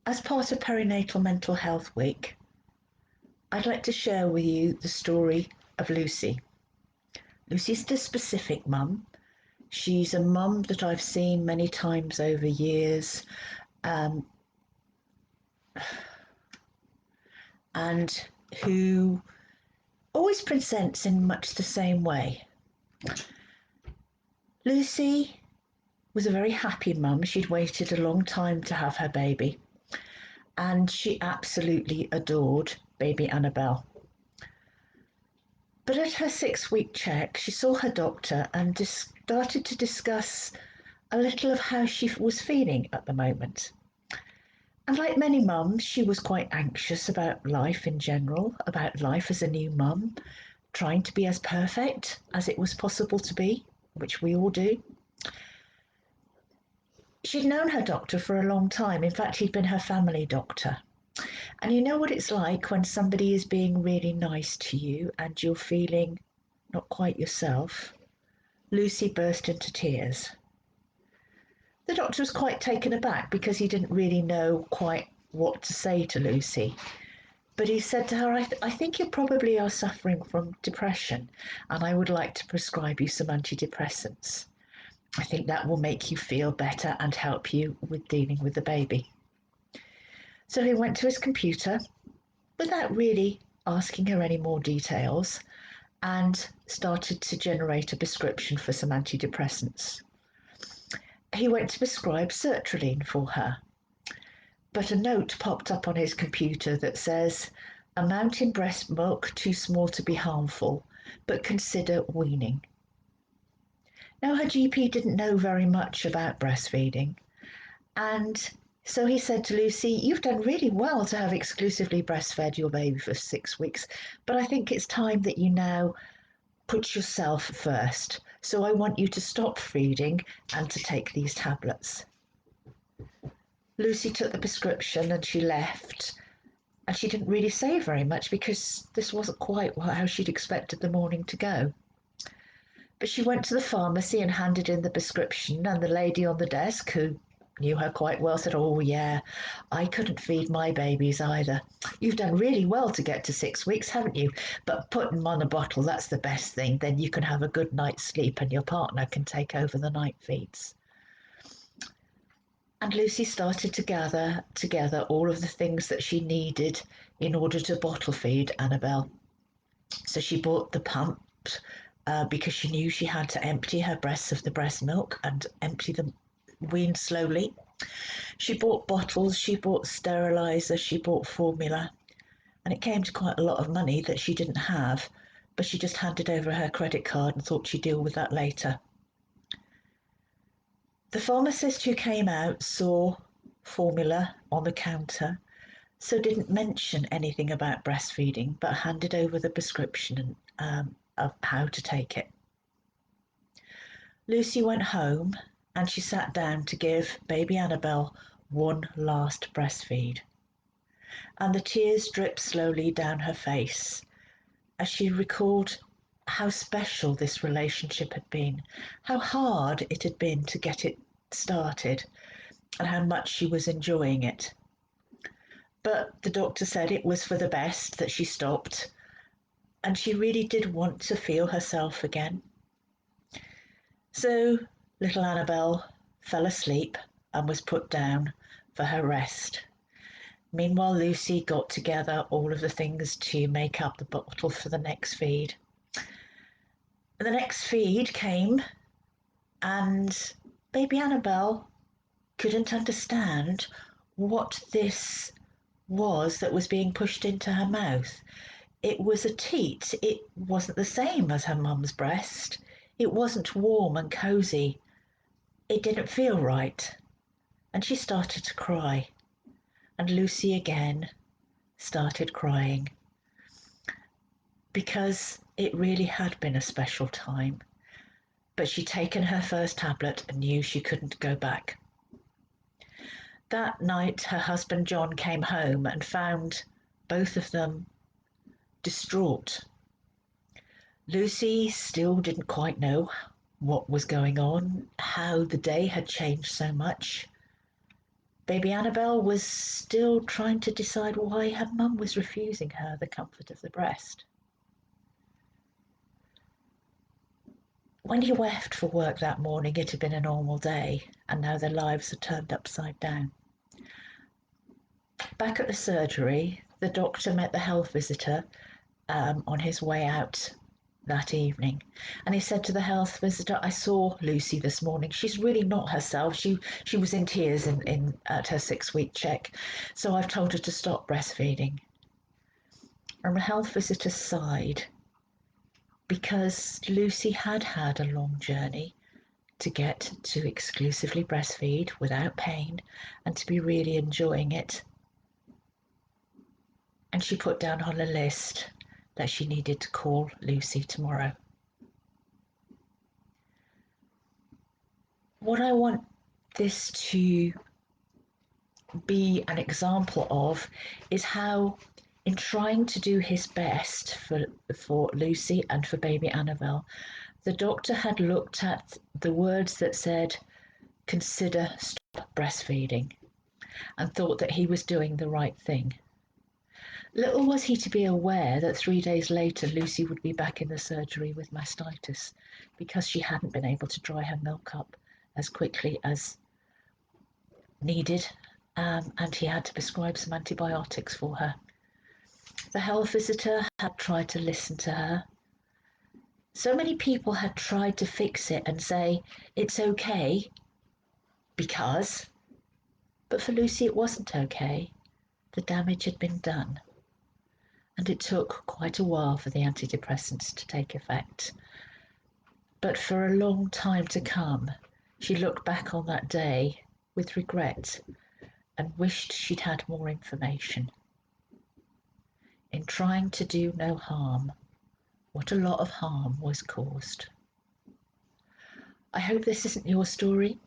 As part of Perinatal Mental Health Week, I'd like to share with you the story of Lucy. Lucy's a specific mum. She's a mum that I've seen many times over years, um, and who always presents in much the same way. Lucy was a very happy mum. She'd waited a long time to have her baby, and she absolutely adored baby Annabelle. But at her 6 week check, she saw her doctor and started to discuss a little of how she was feeling at the moment. And like many mums, she was quite anxious about life in general, about life as a new mum, trying to be as perfect as it was possible to be, which we all do. She'd known her doctor for a long time. In fact, he'd been her family doctor. And you know what it's like when somebody is being really nice to you and you're feeling not quite yourself. Lucy burst into tears. The doctor was quite taken aback because he didn't really know quite what to say to Lucy. But he said to her, I think you probably are suffering from depression, and I would like to prescribe you some antidepressants. I think that will make you feel better and help you with dealing with the baby. So he went to his computer without really asking her any more details and started to generate a prescription for some antidepressants. He went to prescribe sertraline for her, but a note popped up on his computer that says, amount in breast milk too small to be harmful, but consider weaning. Now, her GP didn't know very much about breastfeeding, and so he said to Lucy, you've done really well to have exclusively breastfed your baby for 6 weeks, but I think it's time that you now put yourself first. So I want you to stop feeding and to take these tablets. Lucy took the prescription and she left. And she didn't really say very much because this wasn't quite how she'd expected the morning to go. But she went to the pharmacy and handed in the prescription, and the lady on the desk, who knew her quite well, said, oh, yeah, I couldn't feed my babies either. You've done really well to get to 6 weeks, haven't you? But put them on a bottle, that's the best thing. Then you can have a good night's sleep and your partner can take over the night feeds. And Lucy started to gather together all of the things that she needed in order to bottle feed Annabelle. So she bought the pump because she knew she had to empty her breasts of the breast milk and empty them, wean slowly. She bought bottles, she bought sterilizer, she bought formula, and it came to quite a lot of money that she didn't have, but she just handed over her credit card and thought she'd deal with that later. The pharmacist who came out saw formula on the counter, so didn't mention anything about breastfeeding, but handed over the prescription of how to take it. Lucy went home and she sat down to give baby Annabelle one last breastfeed. And the tears dripped slowly down her face as she recalled how special this relationship had been, how hard it had been to get it started, and how much she was enjoying it. But the doctor said it was for the best that she stopped, and she really did want to feel herself again. So little Annabelle fell asleep and was put down for her rest. Meanwhile, Lucy got together all of the things to make up the bottle for the next feed. The next feed came, and baby Annabelle couldn't understand what this was that was being pushed into her mouth. It was a teat. It wasn't the same as her mum's breast. It wasn't warm and cosy. It didn't feel right. And she started to cry. And Lucy again started crying because it really had been a special time. But she'd taken her first tablet and knew she couldn't go back. That night, her husband John came home and found both of them distraught. Lucy still didn't quite know what was going on, how the day had changed so much. Baby Annabelle was still trying to decide why her mum was refusing her the comfort of the breast. When he left for work that morning, it had been a normal day, and now their lives had turned upside down. Back at the surgery, the doctor met the health visitor on his way out that evening. And he said to the health visitor, I saw Lucy this morning. She's really not herself. She was in tears at her 6-week check. So I've told her to stop breastfeeding. And the health visitor sighed because Lucy had had a long journey to get to exclusively breastfeed without pain and to be really enjoying it. And she put down on a list that she needed to call Lucy tomorrow. What I want this to be an example of is how, in trying to do his best for Lucy and for baby Annabelle, the doctor had looked at the words that said, consider stop breastfeeding, and thought that he was doing the right thing. Little was he to be aware that 3 days later Lucy would be back in the surgery with mastitis because she hadn't been able to dry her milk up as quickly as needed, and he had to prescribe some antibiotics for her. The health visitor had tried to listen to her. So many people had tried to fix it and say, it's okay, because, but for Lucy it wasn't okay. The damage had been done. And it took quite a while for the antidepressants to take effect. But for a long time to come, she looked back on that day with regret and wished she'd had more information. In trying to do no harm, what a lot of harm was caused. I hope this isn't your story.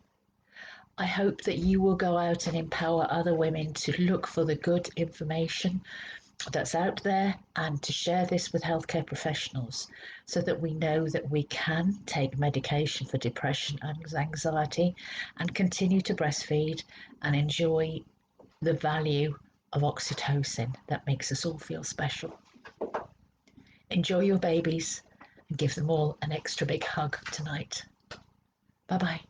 I hope that you will go out and empower other women to look for the good information that's out there and to share this with healthcare professionals so that we know that we can take medication for depression and anxiety and continue to breastfeed and enjoy the value of oxytocin that makes us all feel special. Enjoy your babies and give them all an extra big hug tonight. Bye bye.